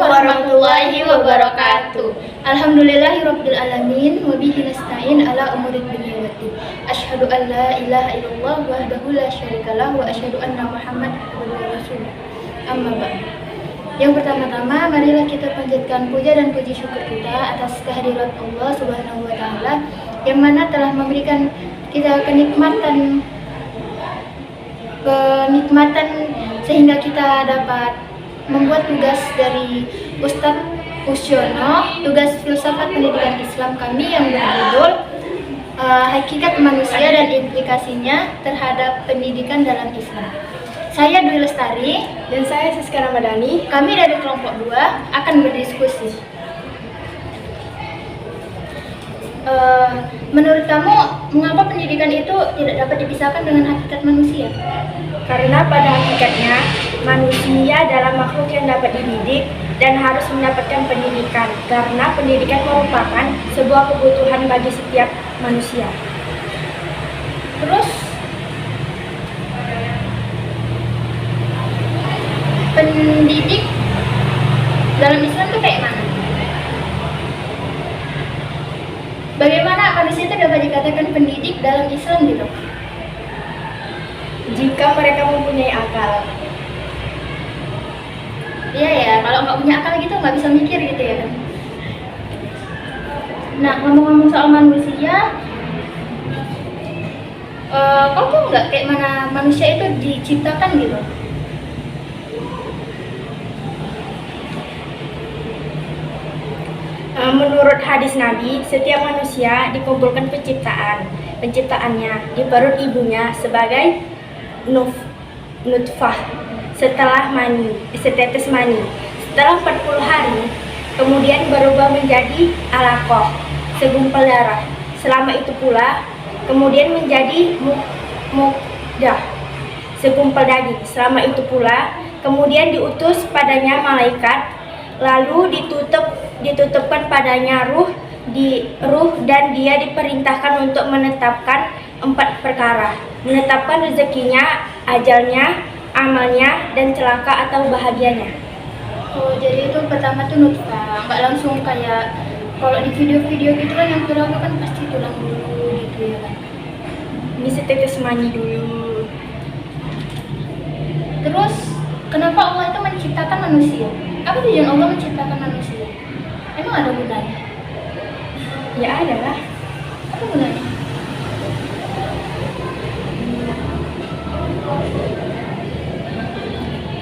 warahmatullahi wabarakatuh. Alhamdulillahirabbil alamin wa bihi nasta'in ala umurid dunya waddin. Asyhadu an la ilaha illallah wahdahu la syarikalah wa asyhadu anna Muhammadan abduhu wa rasuluh. Amma ba'du. Yang pertama-tama, marilah kita panjatkan puja dan puji syukur kita atas kehadirat Allah Subhanahu wa taala yang mana telah memberikan kita kenikmatan sehingga kita dapat membuat tugas dari Ustadz Usyono, tugas filsafat pendidikan Islam kami yang berjudul Hakikat Manusia dan Implikasinya Terhadap Pendidikan dalam Islam. Saya Dwi Lestari dan saya Siska Ramadhani. Kami dari kelompok 2 akan berdiskusi. Menurut kamu, mengapa pendidikan itu tidak dapat dipisahkan dengan hakikat manusia? Karena pada hakikatnya, manusia adalah makhluk yang dapat dididik dan harus mendapatkan pendidikan. Karena pendidikan merupakan sebuah kebutuhan bagi setiap manusia. Terus, pendidik dalam Islam itu kayak mana? Bagaimana manusia itu dapat dikatakan pendidik dalam Islam gitu? Jika mereka mempunyai akal. Iya ya, kalau nggak punya akal gitu nggak bisa mikir gitu ya kan. Nah, ngomong-ngomong soal manusia, kau tuh nggak kayak mana manusia itu diciptakan gitu? Menurut hadis Nabi, setiap manusia dikumpulkan penciptaannya di perut ibunya sebagai nutfah, setetes mani. Setelah 40 hari, kemudian berubah menjadi alaqah, segumpal darah. Selama itu pula, kemudian menjadi mudghah, segumpal daging. Selama itu pula, kemudian diutus padanya malaikat, lalu ditutupkan padanya ruh dan dia diperintahkan untuk menetapkan 4 perkara: menetapkan rezekinya, ajalnya, amalnya, dan celaka atau bahagianya. Oh, jadi itu pertama tuh nutfah, nggak langsung kayak kalau di video-video gitu kan yang viral kan pasti tulang dulu gitu ya kan. Ini setetes mani dulu. Terus kenapa Allah itu menciptakan manusia? Apa tujuan Allah menciptakan manusia? Emang ada gunanya? Ya ada lah. Apa gunanya?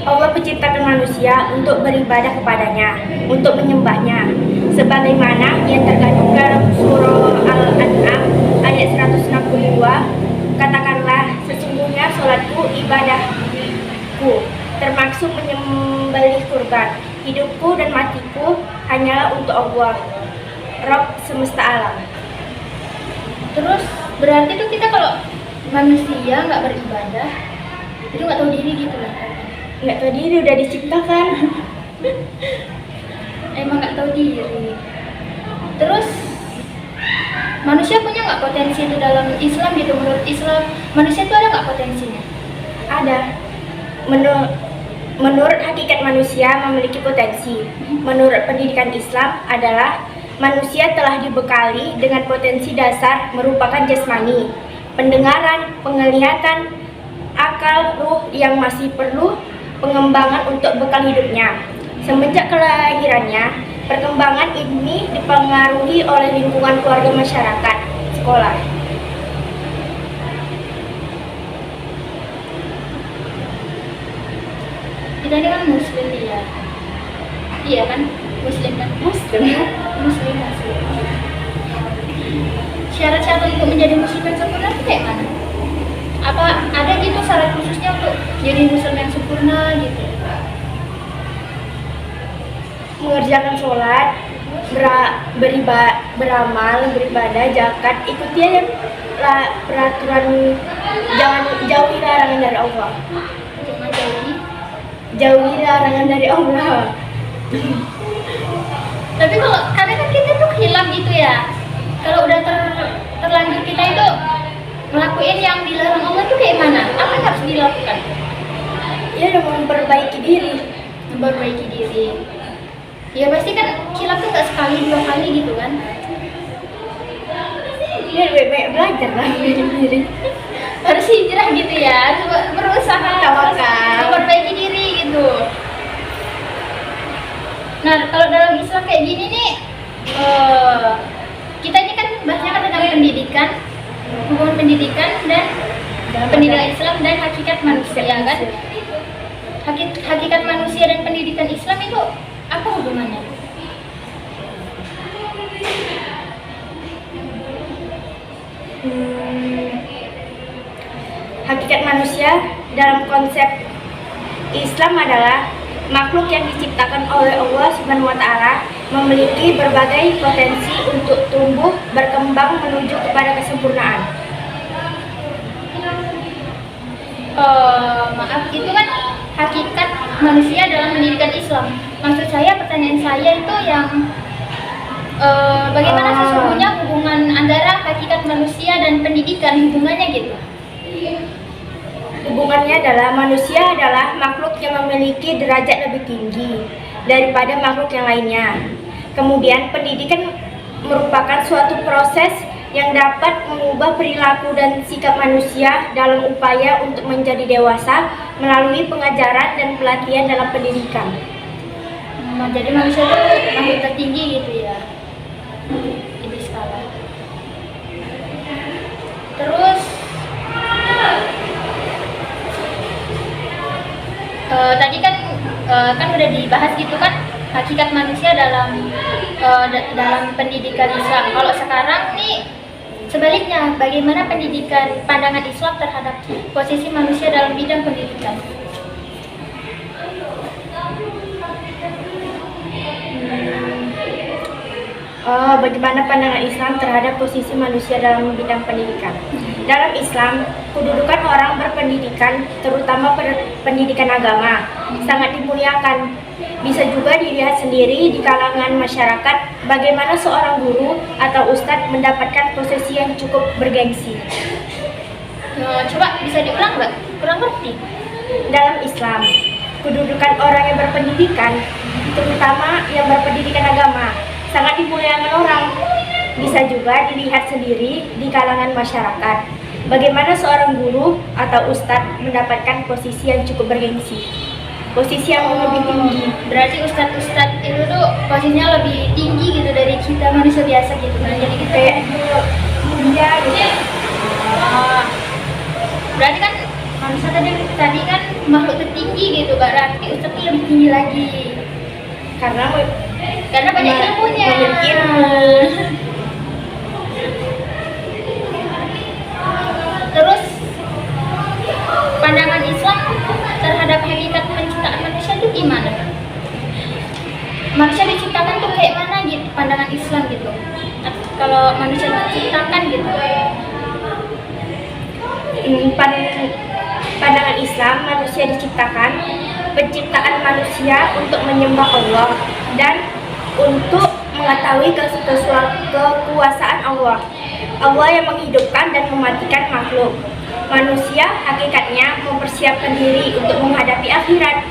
Allah menciptakan manusia untuk beribadah kepadanya, untuk menyembahnya, sebagaimana yang terkandung dalam surah Al-An'am ayat 162. Katakanlah, sesungguhnya sholatku, ibadahku, termasuk menyembelih kurban. Hidupku dan matiku hanyalah untuk Allah, Rabb semesta alam. Terus berarti tuh kita kalau manusia nggak beribadah itu nggak tahu diri gitu lah. Nggak tahu diri, udah diciptakan. Emang nggak tahu diri. Terus manusia punya nggak potensi itu dalam Islam gitu? Menurut Islam manusia itu ada nggak potensinya? Ada. Menurut hakikat manusia memiliki potensi. Menurut pendidikan Islam adalah manusia telah dibekali dengan potensi dasar merupakan jasmani, pendengaran, penglihatan, akal, ruh yang masih perlu pengembangan untuk bekal hidupnya. Semenjak kelahirannya, perkembangan ini dipengaruhi oleh lingkungan keluarga, masyarakat, sekolah. Kita ini kan muslim ya. Iya kan? Muslim kan? Muslim. Muslim. Syarat-syarat untuk menjadi muslim yang sempurna itu kayak mana? Apa ada gitu syarat khususnya untuk jadi muslim yang sempurna gitu? Mengerjakan sholat, beramal, beribadah, zakat, ikuti aja peraturan, jangan jauhi larangan dari Allah. Jangan Jauhi larangan dari Allah. Tapi kalau kadang kan kita tuh hilang gitu ya. Kalau udah terlanjur kita itu ngelakuin yang dilarang Allah itu kayak mana? Apa yang harus dilakukan? Ya, udah memperbaiki diri. Memperbaiki diri. Ya pasti kan khilaf tuh nggak sekali dua kali gitu kan. Biar banyak belajar lah diri. Harus hijrah gitu ya, coba berusaha Tawakal. memperbaiki diri gitu. Nah kalau dalam Islam kayak gini nih, kita ini kan bahasnya kan tentang pendidikan, hubungan pendidikan dan pendidikan Islam dan hakikat manusia ya kan. Hakikat manusia dan pendidikan Islam itu apa hubungannya? Hakikat manusia dalam konsep Islam adalah makhluk yang diciptakan oleh Allah Subhanahu wa Ta'ala, memiliki berbagai potensi untuk tumbuh berkembang menuju kepada kesempurnaan. Maaf, itu kan hakikat manusia dalam pendidikan Islam. Maksud saya, pertanyaan saya itu yang bagaimana sesungguhnya hubungan antara hakikat manusia dan pendidikan, hubungannya gitu. Hubungannya adalah manusia adalah makhluk yang memiliki derajat lebih tinggi daripada makhluk yang lainnya. Kemudian pendidikan merupakan suatu proses yang dapat mengubah perilaku dan sikap manusia dalam upaya untuk menjadi dewasa melalui pengajaran dan pelatihan dalam pendidikan. Jadi manusia itu makhluk tertinggi gitu ya. Ini skala. Terus tadi kan udah dibahas gitu kan hakikat manusia dalam pendidikan Islam. Kalau sekarang nih sebaliknya, bagaimana pendidikan pandangan Islam terhadap posisi manusia dalam bidang pendidikan? Bagaimana pandangan Islam terhadap posisi manusia dalam bidang pendidikan? Dalam Islam, kedudukan orang berpendidikan, terutama pendidikan agama, sangat dimuliakan. Bisa juga dilihat sendiri di kalangan masyarakat bagaimana seorang guru atau ustadz mendapatkan posisi yang cukup bergengsi. Coba bisa diulang Mbak? Kurang ngerti. Dalam Islam, kedudukan orang yang berpendidikan, terutama yang berpendidikan agama, sangat dimuliakan orang. Bisa juga dilihat sendiri di kalangan masyarakat bagaimana seorang guru atau ustadz mendapatkan posisi yang cukup bergengsi, posisi yang lebih tinggi. Berarti ustadz itu tuh posisinya lebih tinggi gitu dari kita manusia biasa gitu kan. Jadi kita Kayak dia gitu. Berarti kan manusia tadi kan makhluk tertinggi gitu, berarti ustadz itu lebih tinggi lagi karena banyak ilmunya. Memiliki ilmu. Terus pandangan Islam terhadap hakikat penciptaan manusia itu gimana? Manusia diciptakan tuh kayak mana gitu pandangan Islam gitu? Kalau manusia diciptakan gitu? Pandangan Islam, manusia diciptakan, penciptaan manusia untuk menyembah Allah dan untuk mengetahui kekuasaan Allah. Allah yang menghidupkan dan mematikan makhluk. Manusia hakikatnya mempersiapkan diri untuk menghadapi akhirat.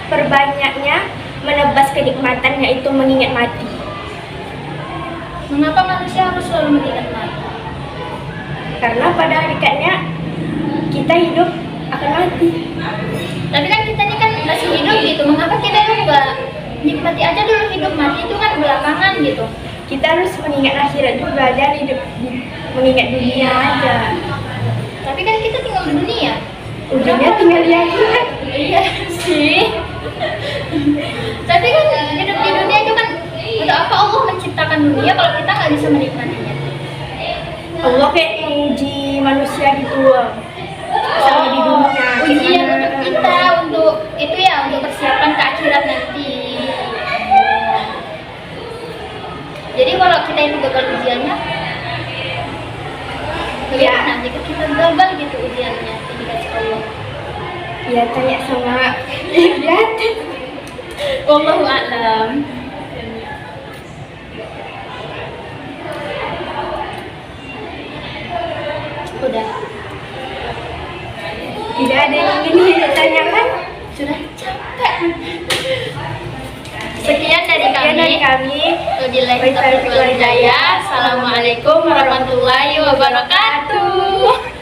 Perbanyaknya menebas kenikmatan, yaitu mengingat mati. Mengapa manusia harus selalu mengingat mati? Karena pada hakikatnya kita hidup akan mati. Tapi kan kita ini kan masih hidup gitu, mengapa kita itu nggak nikmati aja dulu hidup, mati itu kan belakangan gitu. Kita harus mengingat akhirat juga, jangan hidup mengingat dunia aja. Tapi kan kita tinggal di dunia. Ujungnya tinggal di akhirat. Iya sih. Tapi kan hidup di dunia itu kan untuk apa Allah menciptakan dunia kalau kita nggak bisa menikmatinya? Allah kayak menguji manusia gitu. Sama di dunia. Ujian untuk kita, untuk itu ya, untuk persiapan ke akhirat nanti. Jadi kalau kita itu gagal ujiannya, bagaimana jika kita gagal gitu ujiannya di dikasih Allah? Ya tanya sama lihat. Wallahu a'lam. Udah. Tidak ada yang ingin ditanyakan? Sudah capek. Wabillahi taufiq wal hidayah. Assalamualaikum warahmatullahi wabarakatuh.